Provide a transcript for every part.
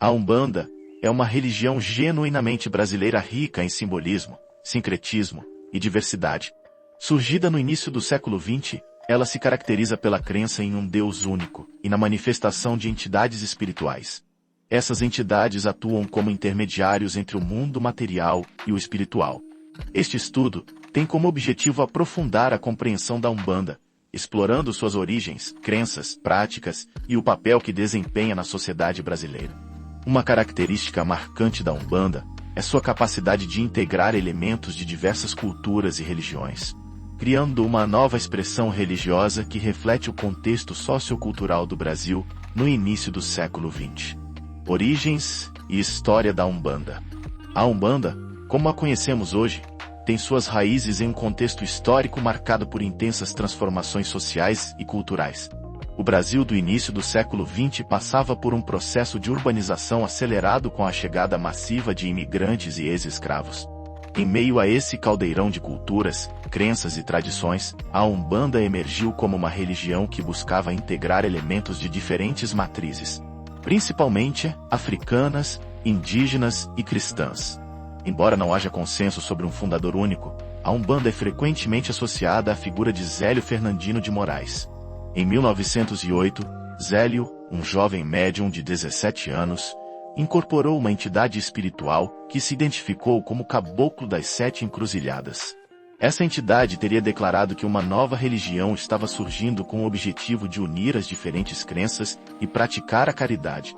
A Umbanda é uma religião genuinamente brasileira rica em simbolismo, sincretismo e diversidade. Surgida no início do século XX, ela se caracteriza pela crença em um Deus único e na manifestação de entidades espirituais. Essas entidades atuam como intermediários entre o mundo material e o espiritual. Este estudo tem como objetivo aprofundar a compreensão da Umbanda, explorando suas origens, crenças, práticas e o papel que desempenha na sociedade brasileira. Uma característica marcante da Umbanda é sua capacidade de integrar elementos de diversas culturas e religiões, criando uma nova expressão religiosa que reflete o contexto sociocultural do Brasil no início do século XX. Origens e história da Umbanda. A Umbanda, como a conhecemos hoje, tem suas raízes em um contexto histórico marcado por intensas transformações sociais e culturais. O Brasil do início do século XX passava por um processo de urbanização acelerado com a chegada massiva de imigrantes e ex-escravos. Em meio a esse caldeirão de culturas, crenças e tradições, a Umbanda emergiu como uma religião que buscava integrar elementos de diferentes matrizes, principalmente africanas, indígenas e cristãs. Embora não haja consenso sobre um fundador único, a Umbanda é frequentemente associada à figura de Zélio Fernandino de Moraes. Em 1908, Zélio, um jovem médium de 17 anos, incorporou uma entidade espiritual que se identificou como Caboclo das Sete Encruzilhadas. Essa entidade teria declarado que uma nova religião estava surgindo com o objetivo de unir as diferentes crenças e praticar a caridade.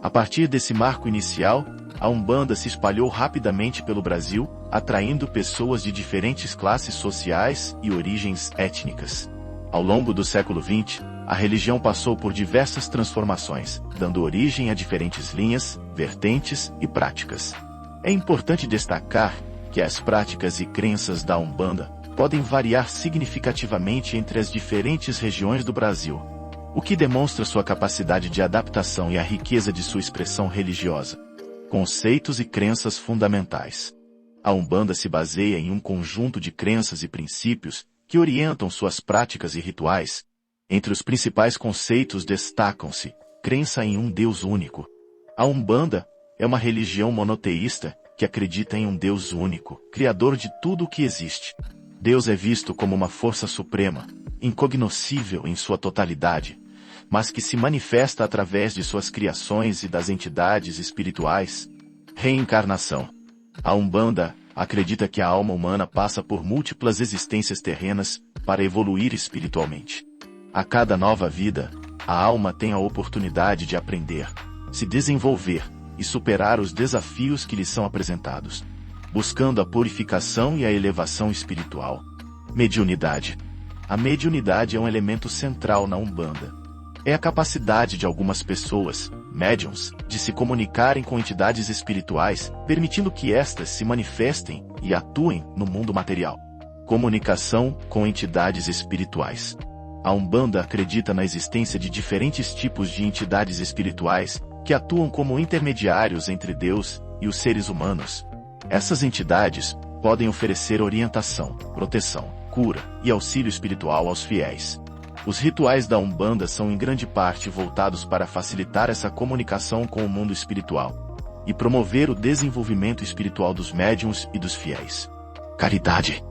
A partir desse marco inicial, a Umbanda se espalhou rapidamente pelo Brasil, atraindo pessoas de diferentes classes sociais e origens étnicas. Ao longo do século XX, a religião passou por diversas transformações, dando origem a diferentes linhas, vertentes e práticas. É importante destacar que as práticas e crenças da Umbanda podem variar significativamente entre as diferentes regiões do Brasil, o que demonstra sua capacidade de adaptação e a riqueza de sua expressão religiosa. Conceitos e crenças fundamentais. A Umbanda se baseia em um conjunto de crenças e princípios que orientam suas práticas e rituais. Entre os principais conceitos destacam-se: crença em um Deus único. A Umbanda é uma religião monoteísta que acredita em um Deus único, criador de tudo o que existe. Deus é visto como uma força suprema, incognoscível em sua totalidade, mas que se manifesta através de suas criações e das entidades espirituais. Reencarnação. A Umbanda acredita que a alma humana passa por múltiplas existências terrenas para evoluir espiritualmente. A cada nova vida, a alma tem a oportunidade de aprender, se desenvolver e superar os desafios que lhe são apresentados, buscando a purificação e a elevação espiritual. Mediunidade. A mediunidade é um elemento central na Umbanda. É a capacidade de algumas pessoas, médiuns, de se comunicarem com entidades espirituais, permitindo que estas se manifestem e atuem no mundo material. Comunicação com entidades espirituais. A Umbanda acredita na existência de diferentes tipos de entidades espirituais que atuam como intermediários entre Deus e os seres humanos. Essas entidades podem oferecer orientação, proteção, cura e auxílio espiritual aos fiéis. Os rituais da Umbanda são em grande parte voltados para facilitar essa comunicação com o mundo espiritual e promover o desenvolvimento espiritual dos médiuns e dos fiéis. Caridade.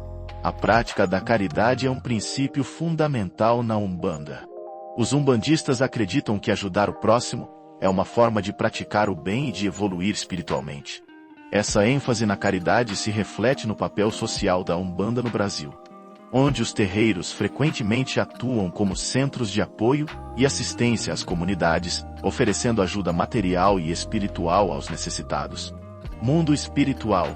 A prática da caridade é um princípio fundamental na Umbanda. Os umbandistas acreditam que ajudar o próximo é uma forma de praticar o bem e de evoluir espiritualmente. Essa ênfase na caridade se reflete no papel social da Umbanda no Brasil, onde os terreiros frequentemente atuam como centros de apoio e assistência às comunidades, oferecendo ajuda material e espiritual aos necessitados. Mundo espiritual.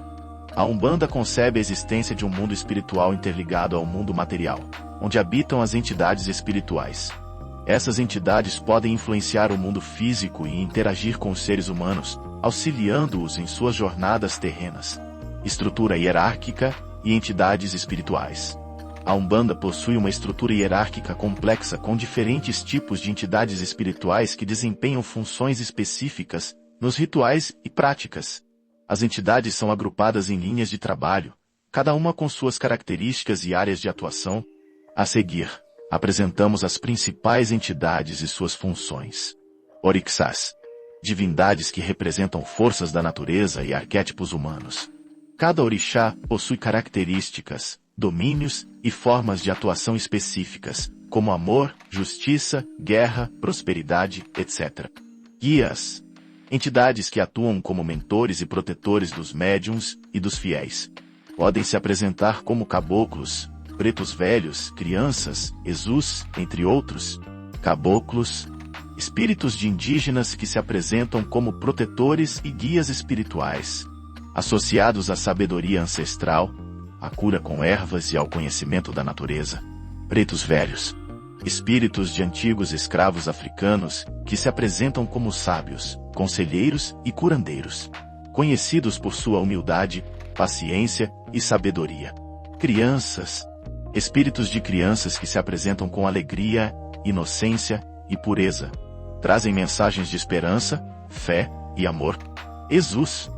A Umbanda concebe a existência de um mundo espiritual interligado ao mundo material, onde habitam as entidades espirituais. Essas entidades podem influenciar o mundo físico e interagir com os seres humanos, auxiliando-os em suas jornadas terrenas. Estrutura hierárquica e entidades espirituais. A Umbanda possui uma estrutura hierárquica complexa com diferentes tipos de entidades espirituais que desempenham funções específicas nos rituais e práticas. As entidades são agrupadas em linhas de trabalho, cada uma com suas características e áreas de atuação. A seguir, apresentamos as principais entidades e suas funções. Orixás. divindades que representam forças da natureza e arquétipos humanos. Cada orixá possui características, domínios e formas de atuação específicas, como amor, justiça, guerra, prosperidade, etc. Guias. Entidades que atuam como mentores e protetores dos médiuns e dos fiéis. Podem se apresentar como caboclos, pretos velhos, crianças, Exus, entre outros. Caboclos. Espíritos de indígenas que se apresentam como protetores e guias espirituais, associados à sabedoria ancestral, à cura com ervas e ao conhecimento da natureza. Pretos velhos. Espíritos de antigos escravos africanos que se apresentam como sábios, conselheiros e curandeiros, conhecidos por sua humildade, paciência e sabedoria. Crianças. Espíritos de crianças que se apresentam com alegria, inocência e pureza. Trazem mensagens de esperança, fé e amor. Exus.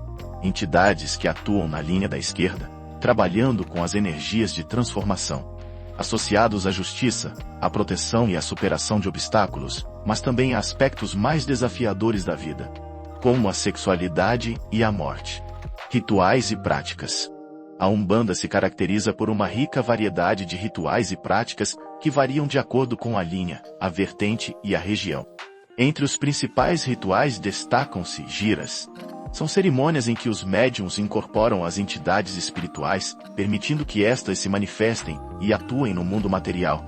Entidades que atuam na linha da esquerda, trabalhando com as energias de transformação. Associados à justiça, à proteção e à superação de obstáculos, mas também a aspectos mais desafiadores da vida, como a sexualidade e a morte. Rituais e práticas. A Umbanda se caracteriza por uma rica variedade de rituais e práticas que variam de acordo com a linha, a vertente e a região. Entre os principais rituais destacam-se giras. São cerimônias em que os médiuns incorporam as entidades espirituais, permitindo que estas se manifestem e atuem no mundo material.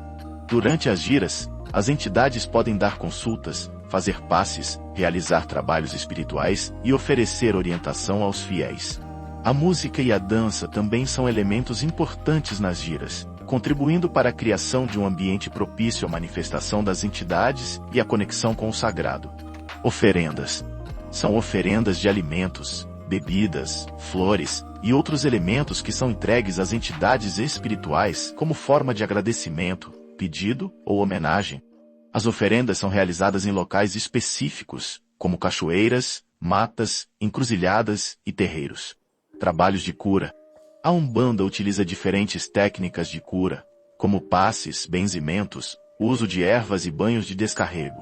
Durante as giras, as entidades podem dar consultas, fazer passes, realizar trabalhos espirituais e oferecer orientação aos fiéis. A música e a dança também são elementos importantes nas giras, contribuindo para a criação de um ambiente propício à manifestação das entidades e à conexão com o sagrado. Oferendas. São oferendas de alimentos, bebidas, flores e outros elementos que são entregues às entidades espirituais como forma de agradecimento, pedido ou homenagem. As oferendas são realizadas em locais específicos, como cachoeiras, matas, encruzilhadas e terreiros. Trabalhos de cura. A Umbanda utiliza diferentes técnicas de cura, como passes, benzimentos, uso de ervas e banhos de descarrego.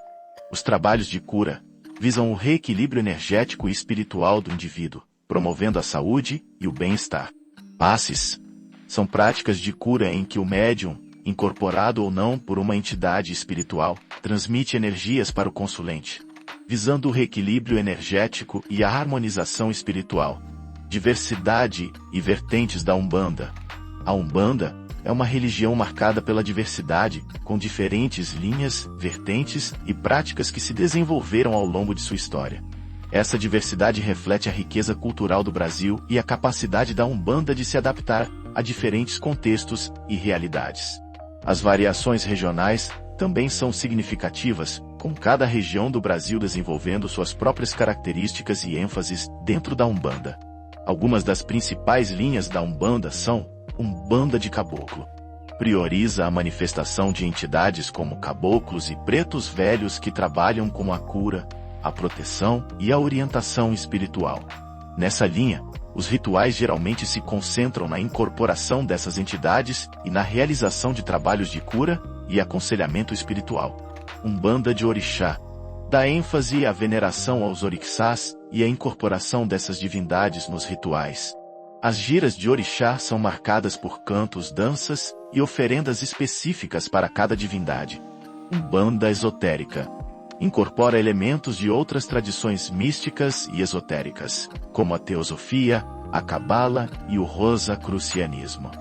Os trabalhos de cura visam o reequilíbrio energético e espiritual do indivíduo, promovendo a saúde e o bem-estar. Passes são práticas de cura em que o médium, incorporado ou não por uma entidade espiritual, transmite energias para o consulente, visando o reequilíbrio energético e a harmonização espiritual. Diversidade e vertentes da Umbanda. A Umbanda é uma religião marcada pela diversidade, com diferentes linhas, vertentes e práticas que se desenvolveram ao longo de sua história. Essa diversidade reflete a riqueza cultural do Brasil e a capacidade da Umbanda de se adaptar a diferentes contextos e realidades. As variações regionais também são significativas, com cada região do Brasil desenvolvendo suas próprias características e ênfases dentro da Umbanda. Algumas das principais linhas da Umbanda são: Umbanda de Caboclo. Prioriza a manifestação de entidades como caboclos e pretos velhos que trabalham com a cura, a proteção e a orientação espiritual. Nessa linha, os rituais geralmente se concentram na incorporação dessas entidades e na realização de trabalhos de cura e aconselhamento espiritual. Umbanda de Orixá. Dá ênfase à veneração aos orixás e à incorporação dessas divindades nos rituais. As giras de orixá são marcadas por cantos, danças e oferendas específicas para cada divindade. Umbanda esotérica. Incorpora elementos de outras tradições místicas e esotéricas, como a teosofia, a cabala e o rosacrucianismo.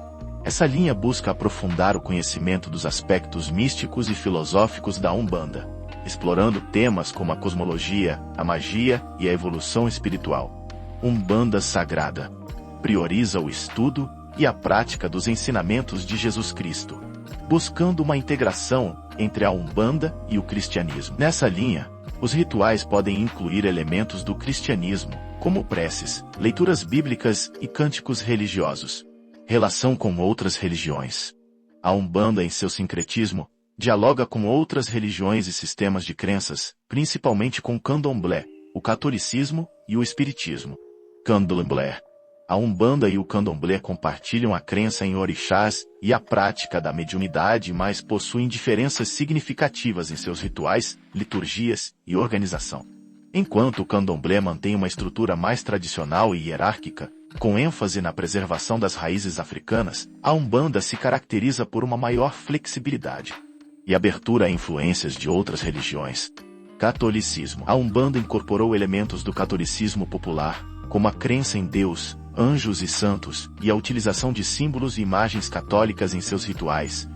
Essa linha busca aprofundar o conhecimento dos aspectos místicos e filosóficos da Umbanda, explorando temas como a cosmologia, a magia e a evolução espiritual. Umbanda sagrada. Prioriza o estudo e a prática dos ensinamentos de Jesus Cristo, buscando uma integração entre a Umbanda e o cristianismo. Nessa linha, os rituais podem incluir elementos do cristianismo, como preces, leituras bíblicas e cânticos religiosos. Relação com outras religiões. A Umbanda, em seu sincretismo, dialoga com outras religiões e sistemas de crenças, principalmente com o candomblé, o catolicismo e o espiritismo. Candomblé. A Umbanda e o Candomblé compartilham a crença em orixás e a prática da mediunidade, mas possuem diferenças significativas em seus rituais, liturgias e organização. Enquanto o candomblé mantém uma estrutura mais tradicional e hierárquica, com ênfase na preservação das raízes africanas, a Umbanda se caracteriza por uma maior flexibilidade e abertura a influências de outras religiões. Catolicismo. A Umbanda incorporou elementos do catolicismo popular, como a crença em Deus, anjos e santos, e a utilização de símbolos e imagens católicas em seus rituais.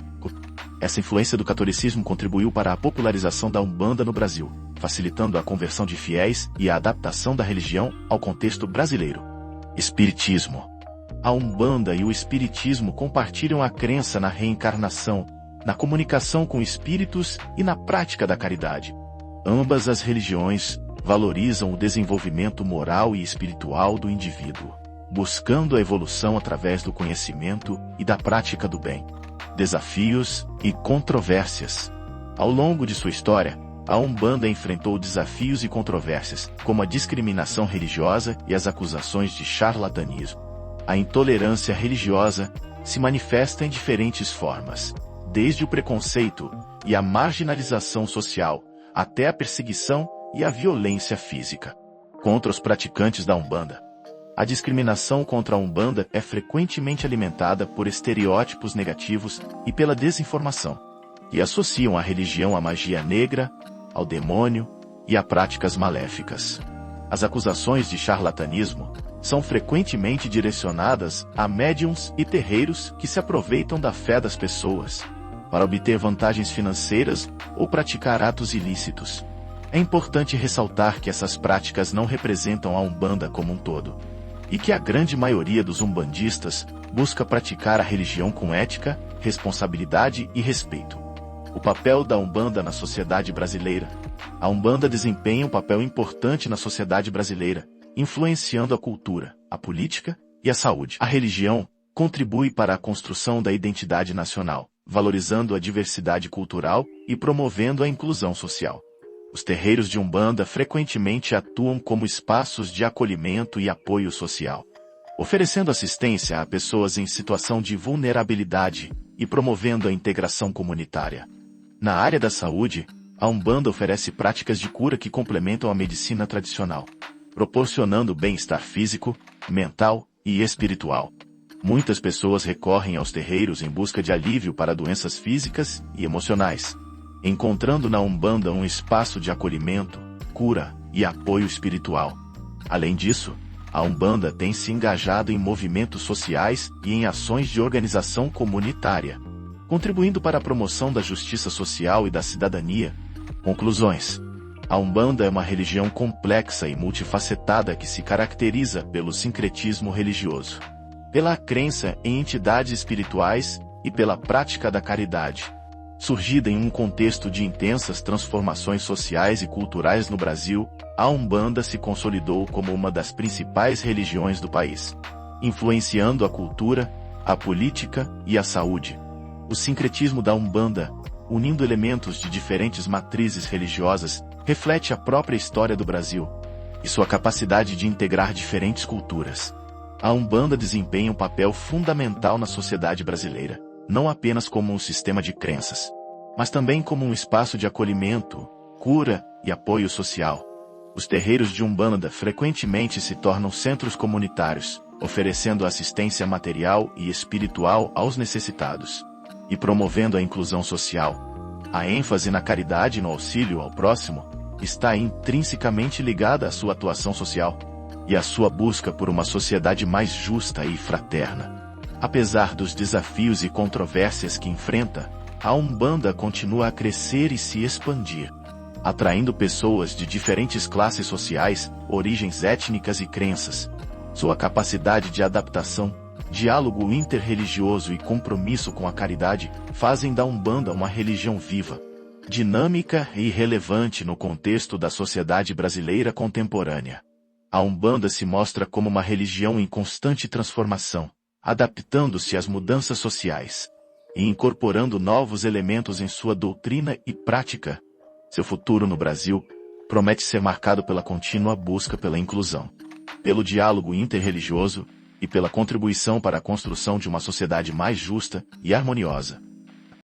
Essa influência do catolicismo contribuiu para a popularização da Umbanda no Brasil, facilitando a conversão de fiéis e a adaptação da religião ao contexto brasileiro. Espiritismo. A Umbanda e o Espiritismo compartilham a crença na reencarnação, na comunicação com espíritos e na prática da caridade. Ambas as religiões valorizam o desenvolvimento moral e espiritual do indivíduo, buscando a evolução através do conhecimento e da prática do bem. Desafios e controvérsias. Ao longo de sua história, a Umbanda enfrentou desafios e controvérsias, como a discriminação religiosa e as acusações de charlatanismo. A intolerância religiosa se manifesta em diferentes formas, desde o preconceito e a marginalização social, até a perseguição e a violência física contra os praticantes da Umbanda. A discriminação contra a Umbanda é frequentemente alimentada por estereótipos negativos e pela desinformação, que associam a religião à magia negra, ao demônio e a práticas maléficas. As acusações de charlatanismo são frequentemente direcionadas a médiums e terreiros que se aproveitam da fé das pessoas para obter vantagens financeiras ou praticar atos ilícitos. É importante ressaltar que essas práticas não representam a Umbanda como um todo, e que a grande maioria dos umbandistas busca praticar a religião com ética, responsabilidade e respeito. O papel da Umbanda na sociedade brasileira. A Umbanda desempenha um papel importante na sociedade brasileira, influenciando a cultura, a política e a saúde. A religião contribui para a construção da identidade nacional, valorizando a diversidade cultural e promovendo a inclusão social. Os terreiros de Umbanda frequentemente atuam como espaços de acolhimento e apoio social, oferecendo assistência a pessoas em situação de vulnerabilidade e promovendo a integração comunitária. Na área da saúde, a Umbanda oferece práticas de cura que complementam a medicina tradicional, proporcionando bem-estar físico, mental e espiritual. Muitas pessoas recorrem aos terreiros em busca de alívio para doenças físicas e emocionais, encontrando na Umbanda um espaço de acolhimento, cura e apoio espiritual. Além disso, a Umbanda tem se engajado em movimentos sociais e em ações de organização comunitária, contribuindo para a promoção da justiça social e da cidadania. Conclusões. A Umbanda é uma religião complexa e multifacetada que se caracteriza pelo sincretismo religioso, pela crença em entidades espirituais e pela prática da caridade. Surgida em um contexto de intensas transformações sociais e culturais no Brasil, a Umbanda se consolidou como uma das principais religiões do país, influenciando a cultura, a política e a saúde. O sincretismo da Umbanda, unindo elementos de diferentes matrizes religiosas, reflete a própria história do Brasil e sua capacidade de integrar diferentes culturas. A Umbanda desempenha um papel fundamental na sociedade brasileira, não apenas como um sistema de crenças, mas também como um espaço de acolhimento, cura e apoio social. Os terreiros de Umbanda frequentemente se tornam centros comunitários, oferecendo assistência material e espiritual aos necessitados e promovendo a inclusão social. A ênfase na caridade e no auxílio ao próximo está intrinsecamente ligada à sua atuação social e à sua busca por uma sociedade mais justa e fraterna. Apesar dos desafios e controvérsias que enfrenta, a Umbanda continua a crescer e se expandir, atraindo pessoas de diferentes classes sociais, origens étnicas e crenças. Sua capacidade de adaptação, diálogo interreligioso e compromisso com a caridade fazem da Umbanda uma religião viva, dinâmica e relevante no contexto da sociedade brasileira contemporânea. A Umbanda se mostra como uma religião em constante transformação, adaptando-se às mudanças sociais e incorporando novos elementos em sua doutrina e prática. Seu futuro no Brasil promete ser marcado pela contínua busca pela inclusão, pelo diálogo interreligioso e pela contribuição para a construção de uma sociedade mais justa e harmoniosa.